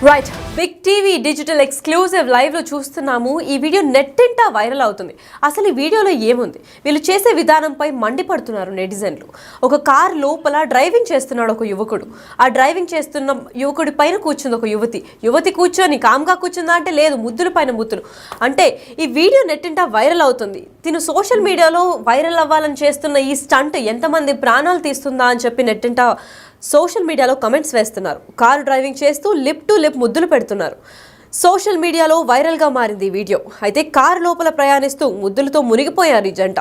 Right big TV digital exclusive live లో చూస్తున్నాము. ఈ వీడియో నెట్టింటా వైరల్ అవుతుంది. అసలు ఈ వీడియోలో ఏముంది? వీళ్ళు చేసే విధానంపై మండిపడుతున్నారు నెటిజన్లు. ఒక కార్ లోపల డ్రైవింగ్ చేస్తున్నాడు ఒక యువకుడు. ఆ డ్రైవింగ్ చేస్తున్న యువకుడి పైన కూర్చుంది ఒక యువతి కూర్చొని కామ్గా కూర్చుందా అంటే లేదు, ముద్దుల పైన ముద్దులు. అంటే ఈ వీడియో నెట్టింటా వైరల్ అవుతుంది. తిను సోషల్ మీడియాలో వైరల్ అవ్వాలని చేస్తున్న ఈ స్టంట్ ఎంతమంది ప్రాణాలు తీస్తుందా అని చెప్పి నెట్టింటా సోషల్ మీడియాలో కమెంట్స్ వేస్తున్నారు. కారు డ్రైవింగ్ చేస్తూ లిప్ టు లిప్ ముద్దులు పెడుతున్నారు. సోషల్ మీడియాలో వైరల్గా మారింది ఈ వీడియో. అయితే కారు లోపల ప్రయాణిస్తూ ముద్దులతో మునిగిపోయారు ఈ జంట.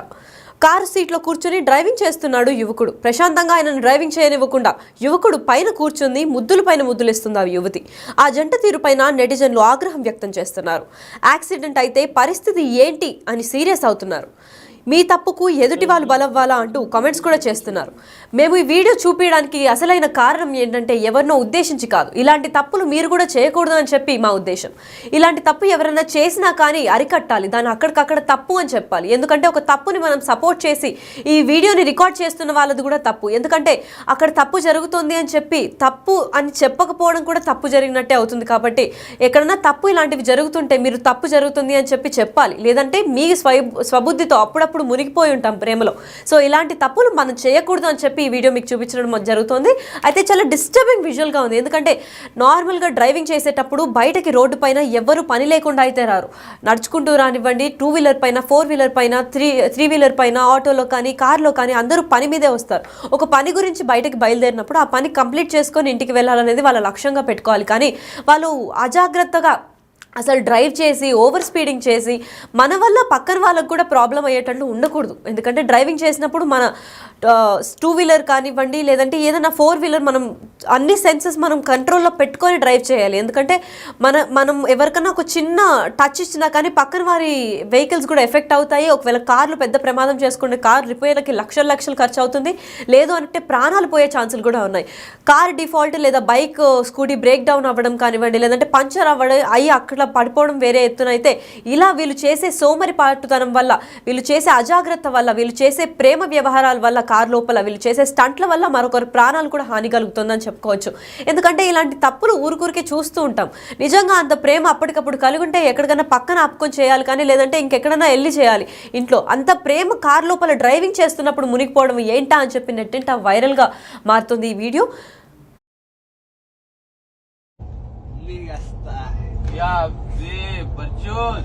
కారు సీట్లో కూర్చొని డ్రైవింగ్ చేస్తున్నాడు యువకుడు. ప్రశాంతంగా ఆయనను డ్రైవింగ్ చేయనివ్వకుండా యువకుడు పైన కూర్చుంది ముద్దుల పైన ముద్దులిస్తుంది ఆ యువతి. ఆ జంట తీరుపైన నెటిజన్లు ఆగ్రహం వ్యక్తం చేస్తున్నారు. యాక్సిడెంట్ అయితే పరిస్థితి ఏంటి అని సీరియస్ అవుతున్నారు. మీ తప్పుకు ఎదుటి వాళ్ళు బలవ్వాలా అంటూ కామెంట్స్ కూడా చేస్తున్నారు. మేము ఈ వీడియో చూపించడానికి అసలైన కారణం ఏంటంటే ఎవరినో ఉద్దేశించి కాదు, ఇలాంటి తప్పులు మీరు కూడా చేయకూడదు అని చెప్పి మా ఉద్దేశం. ఇలాంటి తప్పు ఎవరైనా చేసినా కానీ అరికట్టాలి, దాన్ని అక్కడికక్కడ తప్పు అని చెప్పాలి. ఎందుకంటే ఒక తప్పుని మనం సపోర్ట్ చేసి ఈ వీడియోని రికార్డ్ చేస్తున్న వాళ్ళది కూడా తప్పు. ఎందుకంటే అక్కడ తప్పు జరుగుతుంది అని చెప్పి తప్పు అని చెప్పకపోవడం కూడా తప్పు జరిగినట్టే అవుతుంది. కాబట్టి ఎక్కడన్నా తప్పు ఇలాంటివి జరుగుతుంటే మీరు తప్పు జరుగుతుంది అని చెప్పి చెప్పాలి. లేదంటే మీ స్వబుద్ధితో అప్పుడప్పుడు మునిగిపోయి ఉంటాం ప్రేమలో. సో ఇలాంటి తప్పులు మనం చేయకూడదు అని చెప్పి ఈ వీడియో మీకు చూపించడం జరుగుతుంది. అయితే చాలా డిస్టర్బింగ్ విజువల్గా ఉంది. ఎందుకంటే నార్మల్గా డ్రైవింగ్ చేసేటప్పుడు బయటకి రోడ్డు పైన ఎవరు పని లేకుండా అయితే రారు. నడుచుకుంటూ రానివ్వండి, 2 వీలర్ పైన, 4 వీలర్ పైన, 3 వీలర్ పైన, ఆటోలో కానీ కార్లో కానీ అందరూ పని మీదే వస్తారు. ఒక పని గురించి బయటకి బయలుదేరినప్పుడు ఆ పని కంప్లీట్ చేసుకొని ఇంటికి వెళ్ళాలనేది వాళ్ళ లక్ష్యంగా పెట్టుకోవాలి. కానీ వాళ్ళు అజాగ్రత్తగా అసలు డ్రైవ్ చేసి ఓవర్ స్పీడింగ్ చేసి మన వల్ల పక్కన వాళ్ళకు కూడా ప్రాబ్లం అయ్యేటట్లు ఉండకూడదు. ఎందుకంటే డ్రైవింగ్ చేసినప్పుడు మన 2 వీలర్ కానివ్వండి, లేదంటే ఏదైనా 4 వీలర్ మనం అన్ని సెన్సెస్ మనం కంట్రోల్లో పెట్టుకొని డ్రైవ్ చేయాలి. ఎందుకంటే మనం ఎవరికైనా ఒక చిన్న టచ్ ఇచ్చినా కానీ పక్కన వారి వెహికల్స్ కూడా ఎఫెక్ట్ అవుతాయి. ఒకవేళ కార్లు పెద్ద ప్రమాదం చేసుకుంటే కార్ రిపేర్లకి లక్షలు ఖర్చు అవుతుంది. లేదు అంటే ప్రాణాలు పోయే ఛాన్సులు కూడా ఉన్నాయి. కార్ డిఫాల్ట్ లేదా బైక్ స్కూటీ బ్రేక్ డౌన్ అవ్వడం కానివ్వండి, లేదంటే పంచర్ అవ్వడం అయ్యి అక్కడ పడిపోవడం వేరే ఎత్తునైతే ఇలా వీళ్ళు చేసే సోమరి పాటుతనం వల్ల, వీళ్ళు చేసే అజాగ్రత్త వల్ల, వీళ్ళు చేసే ప్రేమ వ్యవహారాల వల్ల, కారు లోపల వీళ్ళు చేసే స్టంట్ల వల్ల మరొకరి ప్రాణాలు కూడా హాని కలుగుతుందని చెప్పుకోవచ్చు. ఎందుకంటే ఇలాంటి తప్పులు ఊరికే చూస్తూ ఉంటాం. నిజంగా అంత ప్రేమ అప్పటికప్పుడు కలిగి ఉంటే ఎక్కడికైనా పక్కన ఆపుకొని చేయాలి, కానీ లేదంటే ఇంకెక్కడైనా వెళ్ళి చేయాలి. ఇంట్లో అంత ప్రేమ కారు లోపల డ్రైవింగ్ చేస్తున్నప్పుడు మునిగిపోవడం ఏంటా అని చెప్పి నెట్టింట వైరల్గా మారుతుంది ఈ video. Ya, berjun.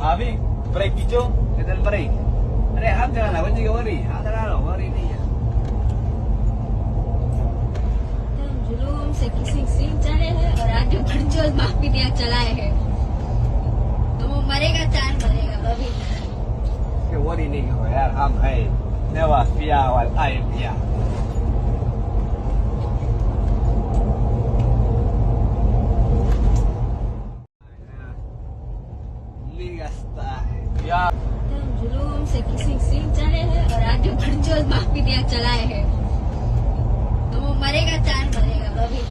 Abi, break hijau, kita break. Ada ham jangan lah, kunci kawari. Ada lah, kawari ni ya. जुलूम से किसी चले हैं और आज जो बरजोल माफी दिया चलाए हैं, तो वो मरेगा चार मरेगा अभी. Kawari ni kau yaar, ham hai. Dewa pia wal ay pia. या जुलूम से किसी चले हैं और आज जो बरजोल माफी दिया चलाए हैं, तो वो मरेगा चार मरेगा अभी.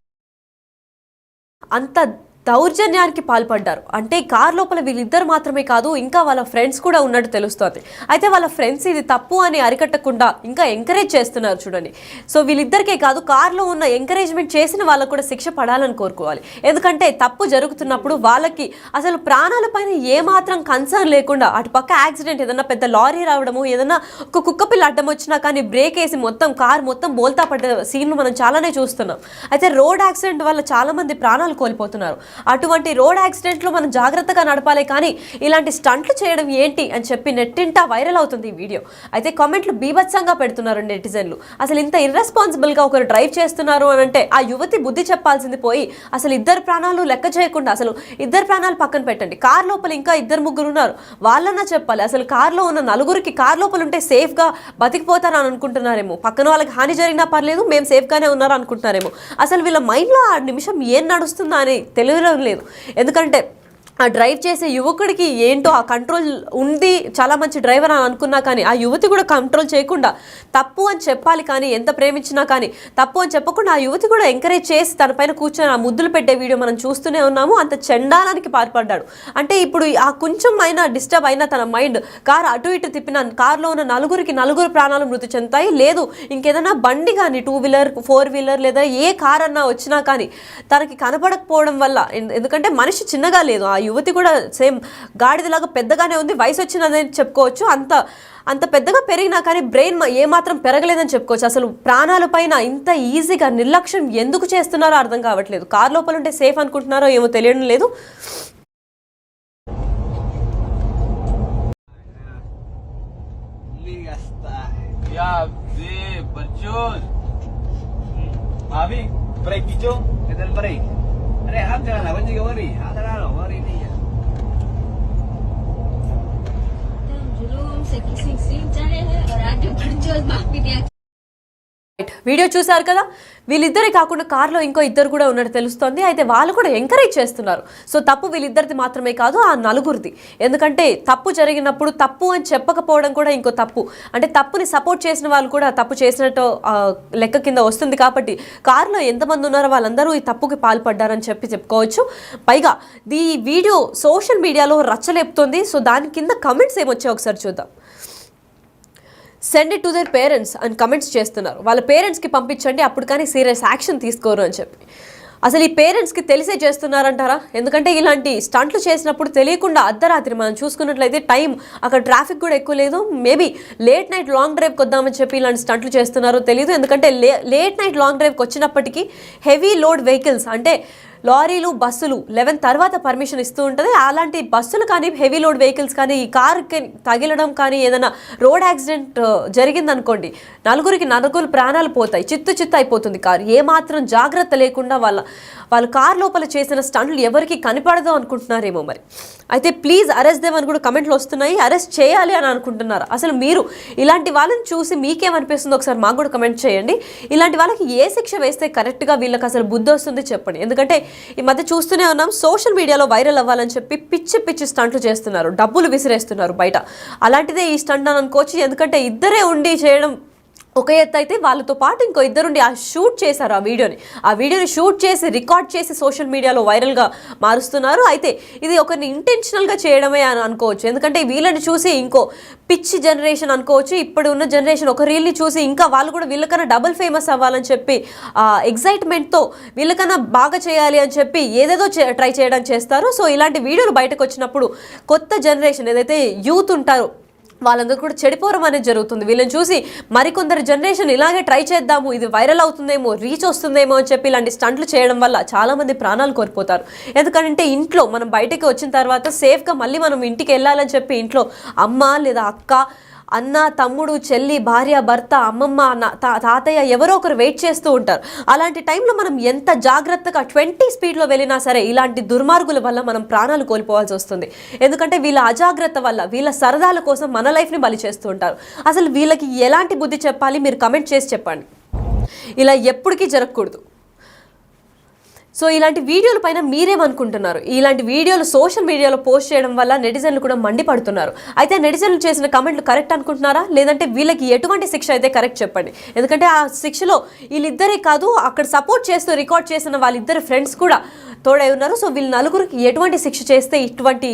అంత దౌర్జన్యానికి పాల్పడ్డారు. అంటే కార్ లోపల వీళ్ళిద్దరు మాత్రమే కాదు, ఇంకా వాళ్ళ ఫ్రెండ్స్ కూడా ఉన్నట్టు తెలుస్తోంది. అయితే వాళ్ళ ఫ్రెండ్స్ ఇది తప్పు అని అరికట్టకుండా ఇంకా ఎంకరేజ్ చేస్తున్నారు చూడండి. సో వీళ్ళిద్దరికే కాదు, కార్లో ఉన్న ఎంకరేజ్మెంట్ చేసిన వాళ్ళకు కూడా శిక్ష పడాలని కోరుకోవాలి. ఎందుకంటే తప్పు జరుగుతున్నప్పుడు వాళ్ళకి అసలు ప్రాణాల పైన ఏమాత్రం కన్సర్న్ లేకుండా అటు పక్క యాక్సిడెంట్, ఏదన్నా పెద్ద లారీ రావడము, ఏదన్నా ఒక కుక్క పిల్ల అడ్డం వచ్చినా కానీ బ్రేక్ వేసి కార్ మొత్తం బోల్తా పడ్డ సీన్లు మనం చాలానే చూస్తున్నాం. అయితే రోడ్ యాక్సిడెంట్ వల్ల చాలా మంది ప్రాణాలు కోల్పోతున్నారు. అటువంటి రోడ్ యాక్సిడెంట్లో మనం జాగ్రత్తగా నడపాలి, కానీ ఇలాంటి స్టంట్లు చేయడం ఏంటి అని చెప్పి నెట్టింటా వైరల్ అవుతుంది ఈ వీడియో. అయితే కామెంట్లు బీభత్సంగా పెడుతున్నారు నెటిజన్లు. అసలు ఇంత ఇర్రెస్పాన్సిబుల్గా ఒకరు డ్రైవ్ చేస్తున్నారు అని అంటే ఆ యువతి బుద్ధి చెప్పాల్సింది పోయి అసలు ఇద్దరు ప్రాణాలు లెక్క చేయకుండా, అసలు ఇద్దరు ప్రాణాలు పక్కన పెట్టండి, కార్ లోపల ఇంకా 2-3 ఉన్నారు, వాళ్ళన్నా చెప్పాలి. అసలు కార్లో ఉన్న 4 కార్ లోపల ఉంటే సేఫ్గా బతికిపోతారని అనుకుంటున్నారేమో, పక్కన వాళ్ళకి హాని జరిగినా పర్లేదు మేము సేఫ్గానే ఉన్నారు అనుకుంటున్నారేమో. అసలు వీళ్ళ మైండ్లో ఆ నిమిషం ఏం నడుస్తుందా అని తెలియడం లేదు. ఎందుకంటే ఆ డ్రైవ్ చేసే యువకుడికి ఏంటో ఆ కంట్రోల్ ఉంది, చాలా మంచి డ్రైవర్ అని అనుకున్నా కానీ ఆ యువతి కూడా కంట్రోల్ చేయకుండా తప్పు అని చెప్పాలి, కానీ ఎంత ప్రేమించినా కానీ తప్పు అని చెప్పకుండా ఆ యువతి కూడా ఎంకరేజ్ చేసి తన పైన కూర్చొని ఆ ముద్దులు పెట్టే వీడియో మనం చూస్తూనే ఉన్నాము. అంత చండాలానికి పాల్పడ్డాడు. అంటే ఇప్పుడు ఆ కొంచెం అయినా డిస్టర్బ్ అయినా తన మైండ్ కార్ అటు ఇటు తిప్పిన కార్లో ఉన్న నలుగురు ప్రాణాలు మృతి చెందుతాయి. లేదు ఇంకేదైనా బండి కానీ 2 వీలర్ 4 వీలర్ లేదా ఏ కార్ అన్నా వచ్చినా కానీ తనకి కనపడకపోవడం వల్ల, ఎందుకంటే మనిషి చిన్నగా లేదు, ఆ యువతి కూడా సేమ్ గాడిదలాగా పెద్దగానే ఉంది, వయసు వచ్చినదని చెప్పుకోవచ్చు. అంత పెద్దగా పెరిగినా కానీ బ్రెయిన్ ఏమాత్రం పెరగలేదని చెప్పుకోవచ్చు. అసలు ప్రాణాల పైన ఇంత ఈజీగా నిర్లక్ష్యం ఎందుకు చేస్తున్నారో అర్థం కావట్లేదు. కార్ లోపల ఉంటే సేఫ్ అనుకుంటున్నారో ఏమో తెలియడం లేదు. Ya berjun. Abi, break hijau, kita break. Ada ham jangan lawan juga wari. Ada lah wari ni ya. जुलूम से किसी सीन चले हैं और आगे बढ़ माफी दिया. వీడియో చూసారు కదా, వీళ్ళిద్దరే కాకుండా కార్లో ఇంకో ఇద్దరు కూడా ఉన్నట్టు తెలుస్తోంది. అయితే వాళ్ళు కూడా ఎంకరేజ్ చేస్తున్నారు. సో తప్పు వీళ్ళిద్దరిది మాత్రమే కాదు, ఆ నలుగురిది. ఎందుకంటే తప్పు జరిగినప్పుడు తప్పు అని చెప్పకపోవడం కూడా ఇంకో తప్పు. అంటే తప్పుని సపోర్ట్ చేసిన వాళ్ళు కూడా తప్పు చేసినట్టు లెక్క కింద వస్తుంది. కాబట్టి కార్లో ఎంతమంది ఉన్నారో వాళ్ళందరూ ఈ తప్పుకి పాల్పడ్డారని చెప్పుకోవచ్చు. పైగా ఈ వీడియో సోషల్ మీడియాలో రచ్చలేపుతోంది. సో దాని కింద కమెంట్స్ ఏమొచ్చాయో ఒకసారి చూద్దాం. Send it to their parents అని కమెంట్స్ చేస్తున్నారు. వాళ్ళ పేరెంట్స్కి పంపించండి, అప్పుడు కానీ సీరియస్ యాక్షన్ తీసుకోరు అని చెప్పి. అసలు ఈ పేరెంట్స్కి తెలిసే చేస్తున్నారంటారా? ఎందుకంటే ఇలాంటి స్టంట్లు చేసినప్పుడు తెలియకుండా అర్ధరాత్రి మనం చూసుకున్నట్లయితే టైం అక్కడ ట్రాఫిక్ కూడా ఎక్కువ లేదు, మేబీ లేట్ నైట్ లాంగ్ డ్రైవ్కి వద్దామని చెప్పి ఇలాంటి స్టంట్లు చేస్తున్నారో తెలియదు. ఎందుకంటే లేట్ నైట్ లాంగ్ డ్రైవ్కి వచ్చినప్పటికీ హెవీ లోడ్ వెహికల్స్ అంటే లారీలు బస్సులు 11 తర్వాత పర్మిషన్ ఇస్తూ ఉంటుంది. అలాంటి బస్సులు కానీ హెవీ లోడ్ వెహికల్స్ కానీ ఈ కార్కి తగిలడం కానీ ఏదైనా రోడ్ యాక్సిడెంట్ జరిగిందనుకోండి, నలుగురు ప్రాణాలు పోతాయి, చిత్తు అయిపోతుంది కారు. ఏమాత్రం జాగ్రత్త లేకుండా వాళ్ళు కార్ లోపల చేసిన స్టంట్లు ఎవరికి కనిపడదు అనుకుంటున్నారేమో మరి. అయితే ప్లీజ్ అరెస్ట్ దేవ్ అని కూడా కమెంట్లు వస్తున్నాయి. అరెస్ట్ చేయాలి అని అనుకుంటున్నారు. అసలు మీరు ఇలాంటి వాళ్ళని చూసి మీకేమనిపిస్తుందో ఒకసారి మాకు కూడా కమెంట్ చేయండి. ఇలాంటి వాళ్ళకి ఏ శిక్ష వేస్తే కరెక్ట్గా వీళ్ళకి అసలు బుద్ధి వస్తుంది చెప్పండి. ఎందుకంటే ఈ మధ్య చూస్తూనే ఉన్నాం, సోషల్ మీడియాలో వైరల్ అవ్వాలని చెప్పి పిచ్చి స్టంట్లు చేస్తున్నారు, డబ్బులు విసిరేస్తున్నారు బయట. అలాంటిదే ఈ స్టంట్ అని అనుకోవచ్చు. ఎందుకంటే ఇద్దరే ఉండి చేయడం ఒక ఎత్తు అయితే, వాళ్ళతో పాటు ఇంకో ఇద్దరుండి షూట్ చేశారు ఆ వీడియోని షూట్ చేసి రికార్డ్ చేసి సోషల్ మీడియాలో వైరల్గా మారుస్తున్నారు. అయితే ఇది ఒకరిని ఇంటెన్షనల్గా చేయడమే అని అనుకోవచ్చు. ఎందుకంటే వీళ్ళని చూసి ఇంకో పిచ్చి జనరేషన్ అనుకోవచ్చు, ఇప్పుడు ఉన్న జనరేషన్ ఒక రీల్ని చూసి ఇంకా వాళ్ళు కూడా వీళ్ళకన్నా డబుల్ ఫేమస్ అవ్వాలని చెప్పి ఎగ్జైట్మెంట్తో వీళ్ళకన్నా బాగా చేయాలి అని చెప్పి ఏదేదో ట్రై చేయడం చేస్తారు. సో ఇలాంటి వీడియోలు బయటకు వచ్చినప్పుడు కొత్త జనరేషన్ ఏదైతే యూత్ ఉంటారో వాళ్ళందరూ కూడా చెడిపోవడం అనేది జరుగుతుంది. వీళ్ళని చూసి మరికొందరు జనరేషన్ ఇలాగే ట్రై చేద్దాము, ఇది వైరల్ అవుతుందేమో, రీచ్ వస్తుందేమో అని చెప్పి ఇలాంటి స్టంట్లు చేయడం వల్ల చాలామంది ప్రాణాలు కోల్పోతారు. ఎందుకంటే ఇంట్లో మనం బయటకి వచ్చిన తర్వాత సేఫ్గా మళ్ళీ మనం ఇంటికి వెళ్ళాలని చెప్పి ఇంట్లో అమ్మ లేదా అక్క, అన్న, తమ్ముడు, చెల్లి, భార్య, భర్త, అమ్మమ్మ, తాతయ్య ఎవరో ఒకరు వెయిట్ చేస్తూ ఉంటారు. అలాంటి టైంలో మనం ఎంత జాగ్రత్తగా 20 స్పీడ్లో వెళ్ళినా సరే ఇలాంటి దుర్మార్గుల వల్ల మనం ప్రాణాలు కోల్పోవాల్సి వస్తుంది. ఎందుకంటే వీళ్ళ అజాగ్రత్త వల్ల వీళ్ళ సరదాల కోసం మన లైఫ్ని బలి చేస్తూ ఉంటారు. అసలు వీళ్ళకి ఎలాంటి బుద్ధి చెప్పాలి మీరు కమెంట్ చేసి చెప్పండి. ఇలా ఎప్పటికీ జరగకూడదు. సో ఇలాంటి వీడియోల పైన మీరేమనుకుంటున్నారు? ఇలాంటి వీడియోలు సోషల్ మీడియాలో పోస్ట్ చేయడం వల్ల నెటిజన్లు కూడా మండిపడుతున్నారు. అయితే నెటిజన్లు చేసిన కమెంట్లు కరెక్ట్ అనుకుంటున్నారా, లేదంటే వీళ్ళకి ఎటువంటి శిక్ష అయితే కరెక్ట్ చెప్పండి. ఎందుకంటే ఆ శిక్షలో వీళ్ళిద్దరే కాదు, అక్కడ సపోర్ట్ చేస్తూ రికార్డ్ చేసిన వాళ్ళిద్దరు ఫ్రెండ్స్ కూడా తోడై ఉన్నారు. సో వీళ్ళు నలుగురికి ఎటువంటి శిక్ష చేస్తే ఇటువంటి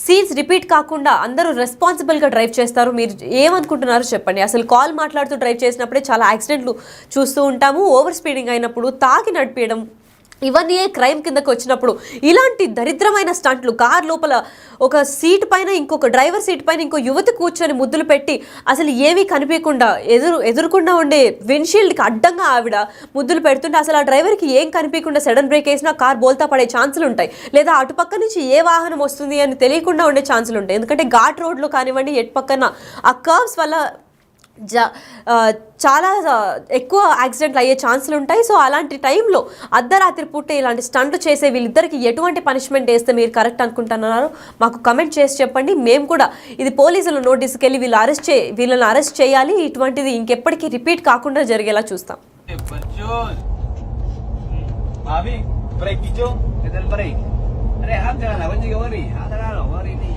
సీన్స్ రిపీట్ కాకుండా అందరూ రెస్పాన్సిబుల్గా డ్రైవ్ చేస్తారు? మీరు ఏమనుకుంటున్నారో చెప్పండి. అసలు కాల్ మాట్లాడుతూ డ్రైవ్ చేసినప్పుడే చాలా యాక్సిడెంట్లు చూస్తూ ఉంటాము. ఓవర్ స్పీడింగ్ అయినప్పుడు, తాగి నడిపేయడం, ఇవన్నీ క్రైమ్ కిందకు వచ్చినప్పుడు ఇలాంటి దరిద్రమైన స్టంట్లు, కార్ లోపల ఒక సీట్ పైన ఇంకొక డ్రైవర్ సీట్ పైన ఇంకో యువతి కూర్చొని ముద్దులు పెట్టి అసలు ఏమీ కనిపించకుండా ఎదురుకుండా ఉండే విండ్షీల్డ్కి అడ్డంగా ఆవిడ ముద్దులు పెడుతుంటే అసలు ఆ డ్రైవర్కి ఏం కనిపించకుండా సడన్ బ్రేక్ వేసినా కార్ బోల్తా పడే ఛాన్సులు ఉంటాయి. లేదా అటుపక్క నుంచి ఏ వాహనం వస్తుంది అని తెలియకుండా ఉండే ఛాన్సులు ఉంటాయి. ఎందుకంటే ఘాట్ రోడ్లో కానివ్వండి, ఎటు పక్కన ఆ కర్వ్స్ వల్ల చాలా ఎక్కువ యాక్సిడెంట్లు అయ్యే ఛాన్సులు ఉంటాయి. సో అలాంటి టైంలో అర్ధరాత్రి పూటే ఇలాంటి స్టంట్లు చేసే వీళ్ళిద్దరికి ఎటువంటి పనిష్మెంట్ వేస్తే మీరు కరెక్ట్ అనుకుంటున్నారో మాకు కమెంట్ చేసి చెప్పండి. మేము కూడా ఇది పోలీసుల నోటీస్కి వెళ్ళి వీళ్ళని అరెస్ట్ చేయాలి. ఇటువంటిది ఇంకెప్పటికీ రిపీట్ కాకుండా జరిగేలా చూస్తాం. अरे हम चलाना वंजी वरी हाँ चलाना वरी नहीं